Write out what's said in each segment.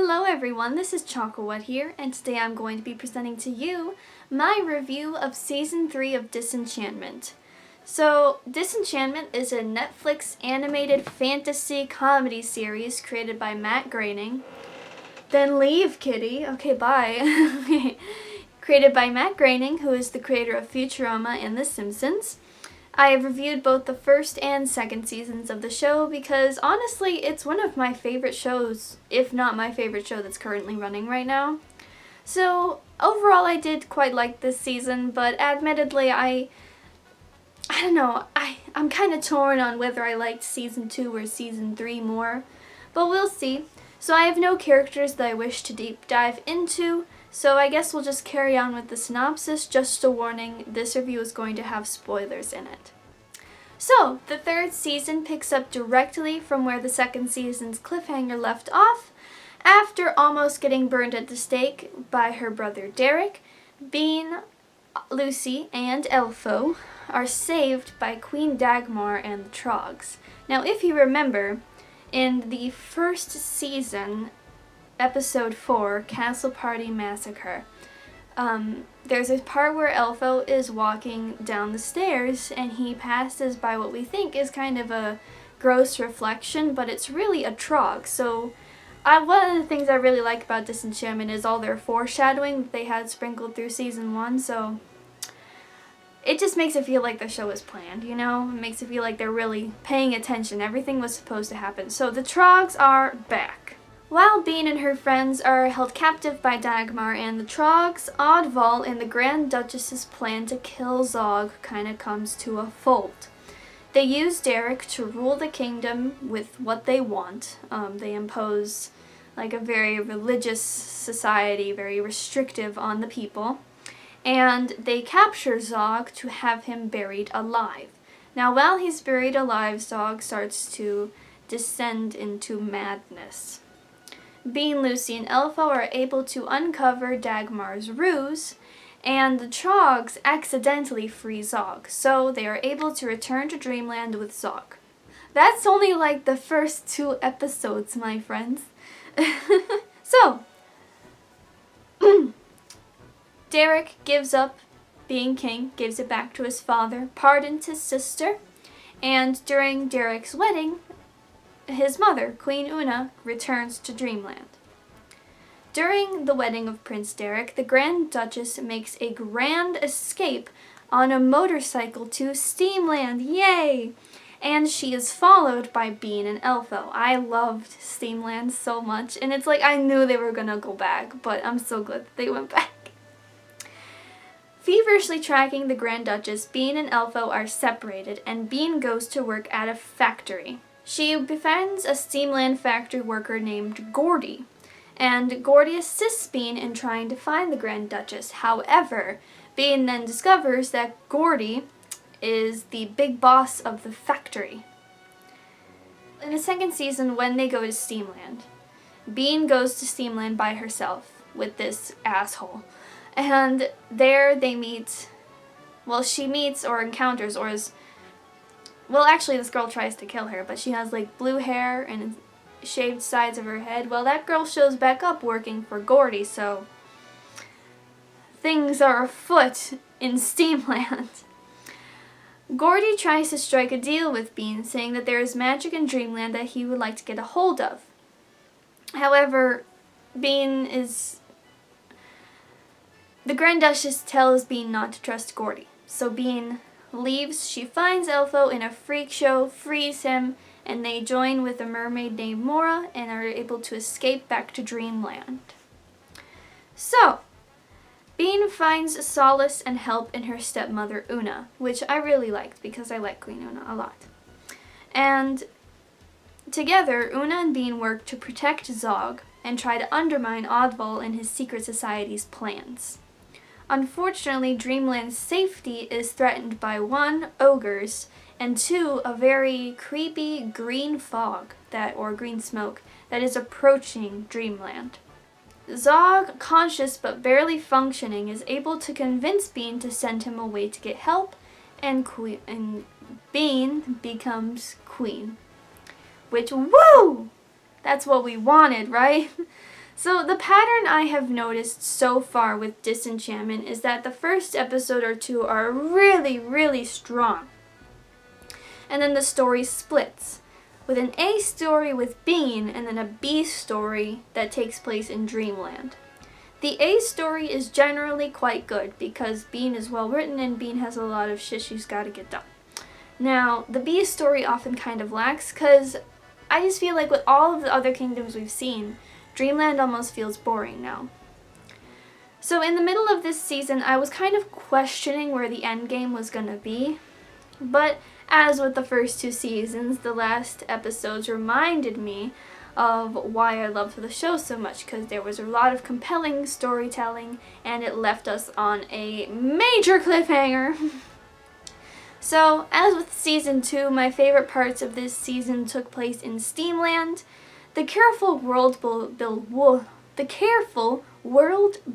Hello everyone, this is Chocolate here, and today I'm going to be presenting to you my review of Season 3 of Disenchantment. So, Disenchantment is a Netflix animated fantasy comedy series created by Matt Groening. Then leave, kitty. Okay, bye. Created by Matt Groening, who is the creator of Futurama and The Simpsons. I have reviewed both the first and second seasons of the show because honestly it's one of my favorite shows, if not my favorite show that's currently running right now. So overall I did quite like this season, but admittedly I don't know, I'm kind of torn on whether I liked season 2 or season 3 more, but we'll see. So I have no characters that I wish to deep dive into, so I guess we'll just carry on with the synopsis. Just a warning, this review is going to have spoilers in it. So, the third season picks up directly from where the second season's cliffhanger left off. After almost getting burned at the stake by her brother Derek, Bean, Lucy, and Elfo are saved by Queen Dagmar and the Troggs. Now, if you remember, in the first season, Episode 4, Castle Party Massacre, there's a part where Elfo is walking down the stairs and he passes by what we think is kind of a gross reflection, but it's really a Trogg. So one of the things I really like about Disenchantment is all their foreshadowing that they had sprinkled through season 1, so it just makes it feel like the show is planned, you know? It makes it feel like they're really paying attention. Everything was supposed to happen. So the Troggs are back. While Bean and her friends are held captive by Dagmar and the Troggs, Oddval and the Grand Duchess's plan to kill Zog kind of comes to a fold. They use Derek to rule the kingdom with what they want. They impose like a very religious society, very restrictive on the people. And they capture Zog to have him buried alive. Now while he's buried alive, Zog starts to descend into madness. Bean, Lucy, and Elfo are able to uncover Dagmar's ruse, and the Troggs accidentally free Zog, so they are able to return to Dreamland with Zog. That's only like the first 2 episodes, my friends. So, Derek gives up being king, gives it back to his father, pardons his sister, and during Derek's wedding, his mother, Queen Una, returns to Dreamland. During the wedding of Prince Derek, the Grand Duchess makes a grand escape on a motorcycle to Steamland. Yay! And she is followed by Bean and Elfo. I loved Steamland so much, and it's like I knew they were gonna go back, but I'm so glad that they went back. Feverishly tracking the Grand Duchess, Bean and Elfo are separated, and Bean goes to work at a factory. She befriends a Steamland factory worker named Gordy, and Gordy assists Bean in trying to find the Grand Duchess. However, Bean then discovers that Gordy is the big boss of the factory. In the second season, when they go to Steamland, Bean goes to Steamland by herself with this asshole. And there they meet, well, she meets or encounters or is, well, actually this girl tries to kill her, but she has like blue hair and shaved sides of her head. Well, that girl shows back up working for Gordy, so things are afoot in Steamland. Gordy tries to strike a deal with Bean, saying that there is magic in Dreamland that he would like to get a hold of. However, the Grand Duchess tells Bean not to trust Gordy, so Bean leaves. She finds Elfo in a freak show, frees him, and they join with a mermaid named Mora and are able to escape back to Dreamland. So, Bean finds solace and help in her stepmother Una, which I really liked because I like Queen Una a lot. And together, Una and Bean work to protect Zog and try to undermine Oddval and his secret society's plans. Unfortunately, Dreamland's safety is threatened by 1, ogres, and 2, a very creepy green fog, or green smoke, that is approaching Dreamland. Zog, conscious but barely functioning, is able to convince Bean to send him away to get help, and Bean becomes queen. Which, woo! That's what we wanted, right? So the pattern I have noticed so far with Disenchantment is that the first episode or two are really, really strong. And then the story splits, with an A story with Bean and then a B story that takes place in Dreamland. The A story is generally quite good because Bean is well written and Bean has a lot of shit she's got to get done. Now, the B story often kind of lacks because I just feel like with all of the other kingdoms we've seen, Dreamland almost feels boring now. So in the middle of this season, I was kind of questioning where the end game was going to be. But as with the first two seasons, the last episodes reminded me of why I loved the show so much, because there was a lot of compelling storytelling and it left us on a major cliffhanger. So, as with season 2, my favorite parts of this season took place in Steamland. The careful world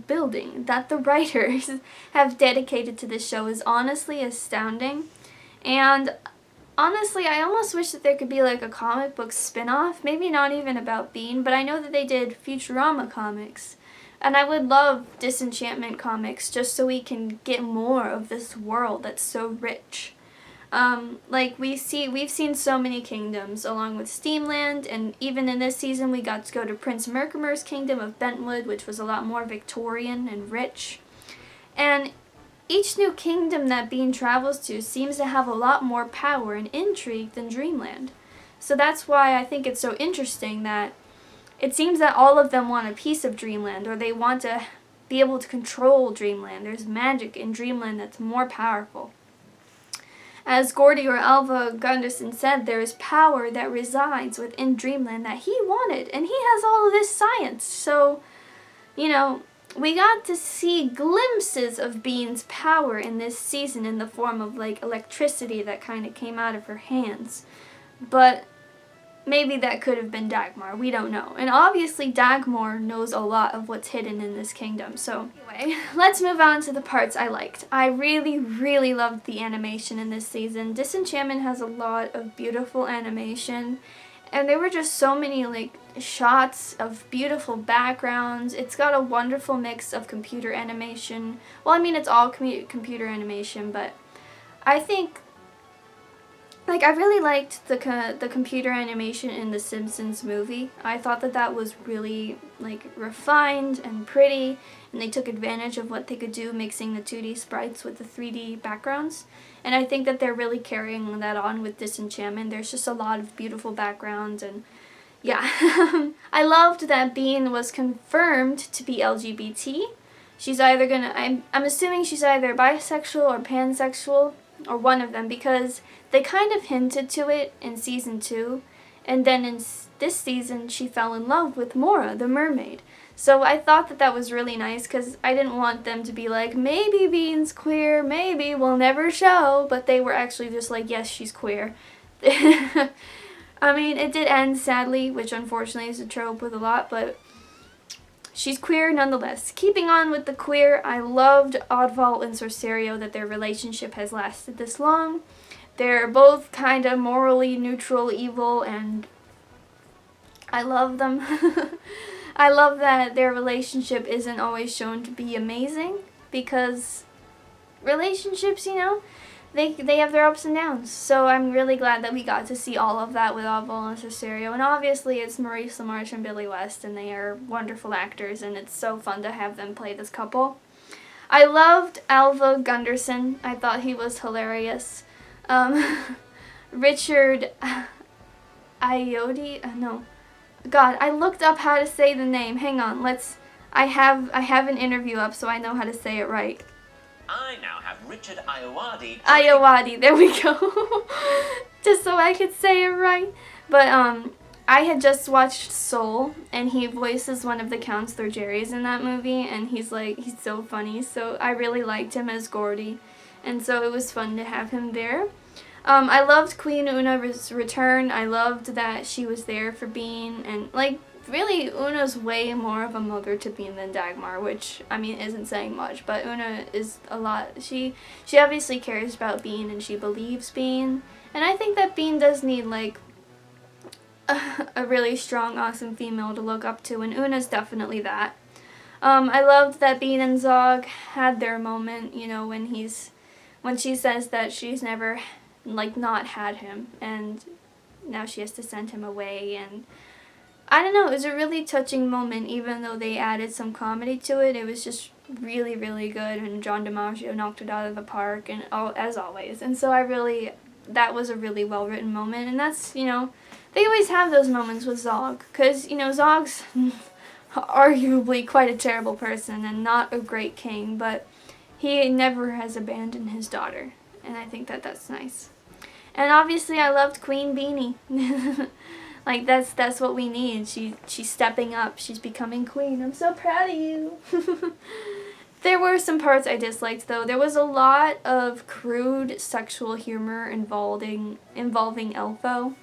building that the writers have dedicated to this show is honestly astounding. And honestly, I almost wish that there could be like a comic book spin-off, maybe not even about Bean, but I know that they did Futurama comics. And I would love Disenchantment comics just so we can get more of this world that's so rich. Like we've seen so many kingdoms along with Steamland, and even in this season we got to go to Prince Merkimer's kingdom of Bentwood, which was a lot more Victorian and rich. And each new kingdom that Bean travels to seems to have a lot more power and intrigue than Dreamland. So that's why I think it's so interesting that it seems that all of them want a piece of Dreamland, or they want to be able to control Dreamland. There's magic in Dreamland that's more powerful. As Gordy or Elfo Gunderson said, there is power that resides within Dreamland that he wanted, and he has all of this science. So, you know, we got to see glimpses of Bean's power in this season in the form of like electricity that kind of came out of her hands. But maybe that could have been Dagmar, we don't know. And obviously Dagmar knows a lot of what's hidden in this kingdom. So anyway, let's move on to the parts I liked. I really, really loved the animation in this season. Disenchantment has a lot of beautiful animation. And there were just so many like shots of beautiful backgrounds. It's got a wonderful mix of computer animation. Well, I mean, it's all computer animation, but I think like I really liked the computer animation in the Simpsons movie. I thought that that was really like refined and pretty, and they took advantage of what they could do mixing the 2D sprites with the 3D backgrounds. And I think that they're really carrying that on with Disenchantment. There's just a lot of beautiful backgrounds, and yeah. I loved that Bean was confirmed to be LGBT. She's either gonna, I'm assuming she's either bisexual or pansexual, or one of them, because they kind of hinted to it in season 2, and then in this season she fell in love with Mora, the mermaid. So I thought that that was really nice, because I didn't want them to be like, maybe Bean's queer, maybe we'll never show, but they were actually just like, yes, she's queer. I mean, it did end sadly, which unfortunately is a trope with a lot, but she's queer nonetheless. Keeping on with the queer, I loved Oddval and Sorcerio, that their relationship has lasted this long. They're both kind of morally neutral, evil, and I love them. I love that their relationship isn't always shown to be amazing, because relationships, you know, they have their ups and downs. So I'm really glad that we got to see all of that with Oddval and Sorcerio. And obviously it's Maurice LaMarche and Billy West, and they are wonderful actors, and it's so fun to have them play this couple. I loved Elfo Gunderson. I thought he was hilarious. Richard Ayoade? No. God, I looked up how to say the name. Hang on, I have an interview up so I know how to say it right. I now have Richard Ayoade. Ayoade, there we go. Just so I could say it right. But I had just watched Soul, and he voices one of the Counselor Jerrys in that movie, and he's so funny. So I really liked him as Gordy, and so it was fun to have him there. I loved Queen Una's return. I loved that she was there for Bean, and like really Una's way more of a mother to Bean than Dagmar, which I mean isn't saying much, but Una is a lot. She obviously cares about Bean, and she believes Bean, and I think that Bean does need like a really strong, awesome female to look up to, and Una's definitely that. I loved that Bean and Zog had their moment, you know, when she says that she's never, like, not had him, and now she has to send him away, and I don't know, it was a really touching moment, even though they added some comedy to it. It was just really, really good, and John DiMaggio knocked it out of the park, and as always, and so that was a really well-written moment, and that's, you know, they always have those moments with Zog, because, you know, Zog's arguably quite a terrible person and not a great king, but he never has abandoned his daughter, and I think that that's nice. And obviously I loved Queen Beanie. Like, that's what we need. She's stepping up. She's becoming queen. I'm so proud of you. There were some parts I disliked, though. There was a lot of crude sexual humor involving Elfo.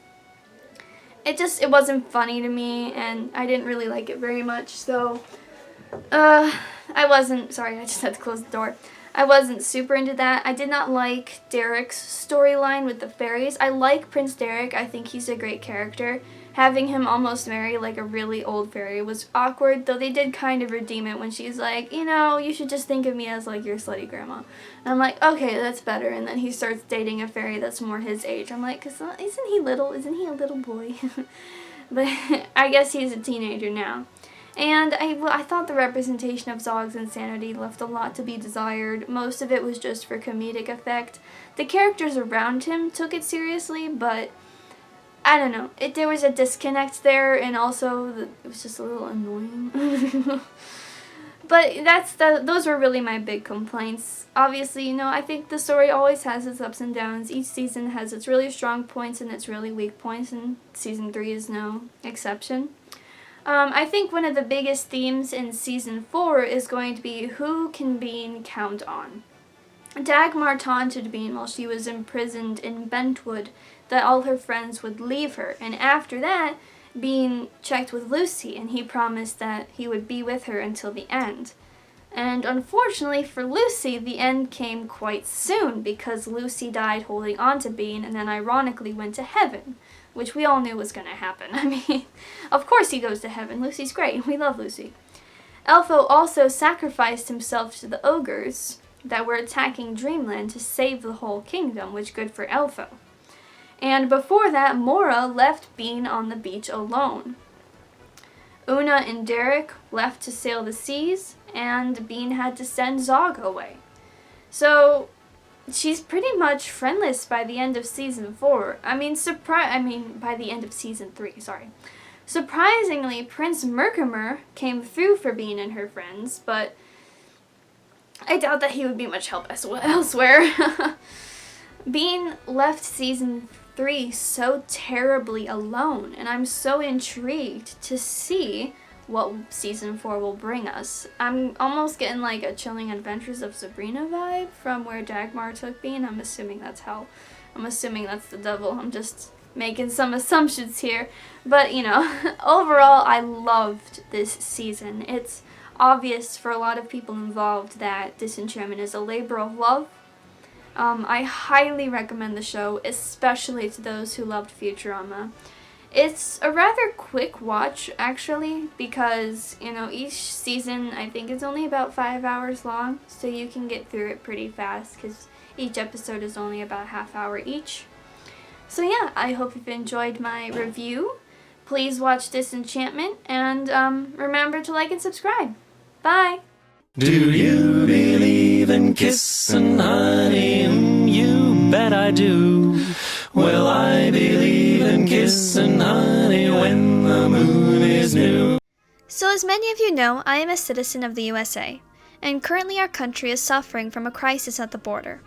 It wasn't funny to me, and I didn't really like it very much, so sorry, I just had to close the door. I wasn't super into that. I did not like Derek's storyline with the fairies. I like Prince Derek. I think he's a great character. Having him almost marry like a really old fairy was awkward, though they did kind of redeem it when she's like, you know, you should just think of me as like your slutty grandma. And I'm like, okay, that's better. And then he starts dating a fairy that's more his age. I'm like, isn't he little? Isn't he a little boy? But I guess he's a teenager now. And I thought the representation of Zog's insanity left a lot to be desired. Most of it was just for comedic effect. The characters around him took it seriously, but I don't know. There was a disconnect there, and also it was just a little annoying. But those were really my big complaints. Obviously, you know, I think the story always has its ups and downs. Each season has its really strong points and its really weak points, and Season 3 is no exception. I think one of the biggest themes in Season 4 is going to be who can Bean count on. Dagmar taunted Bean while she was imprisoned in Bentwood that all her friends would leave her, and after that, Bean checked with Lucy, and he promised that he would be with her until the end. And unfortunately for Lucy, the end came quite soon, because Lucy died holding on to Bean and then ironically went to heaven, which we all knew was going to happen. I mean, of course he goes to heaven. Lucy's great. We love Lucy. Elfo also sacrificed himself to the ogres that were attacking Dreamland to save the whole kingdom, which good for Elfo. And before that, Mora left Bean on the beach alone. Una and Derek left to sail the seas, and Bean had to send Zog away. So she's pretty much friendless by the end of Season 4. by the end of Season 3, sorry. Surprisingly, Prince Merkimer came through for Bean and her friends, but I doubt that he would be much help elsewhere. Bean left Season 3 so terribly alone, and I'm so intrigued to see what Season 4 will bring us. I'm almost getting like a Chilling Adventures of Sabrina vibe from where Dagmar took Bean. I'm assuming that's hell. I'm assuming that's the devil. I'm just making some assumptions here. But, you know, overall, I loved this season. It's obvious for a lot of people involved that Disenchantment is a labor of love. I highly recommend the show, especially to those who loved Futurama. It's a rather quick watch, actually, because, you know, each season I think is only about 5 hours long, so you can get through it pretty fast, because each episode is only about a half hour each. So yeah, I hope you've enjoyed my review. Please watch Disenchantment, and remember to like and subscribe. Bye! Do you believe in kissing, honey? You bet I do. Well, I believe in kissing, honey, when the moon is new. So as many of you know, I am a citizen of the USA, and currently our country is suffering from a crisis at the border.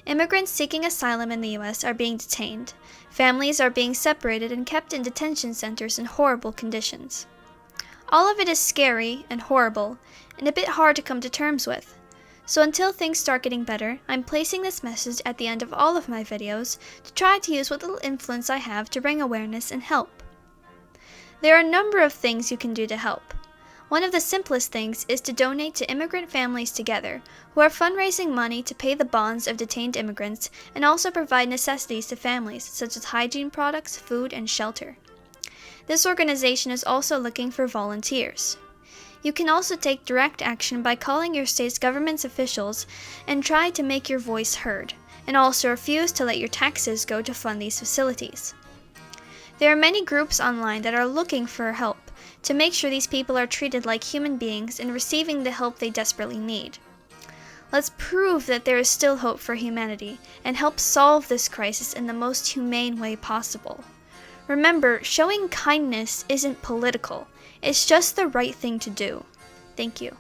Immigrants seeking asylum in the US are being detained. Families are being separated and kept in detention centers in horrible conditions. All of it is scary and horrible, and a bit hard to come to terms with. So until things start getting better, I'm placing this message at the end of all of my videos to try to use what little influence I have to bring awareness and help. There are a number of things you can do to help. One of the simplest things is to donate to Immigrant Families Together, who are fundraising money to pay the bonds of detained immigrants and also provide necessities to families such as hygiene products, food, and shelter. This organization is also looking for volunteers. You can also take direct action by calling your state's government's officials and try to make your voice heard, and also refuse to let your taxes go to fund these facilities. There are many groups online that are looking for help to make sure these people are treated like human beings and receiving the help they desperately need. Let's prove that there is still hope for humanity and help solve this crisis in the most humane way possible. Remember, showing kindness isn't political. It's just the right thing to do. Thank you.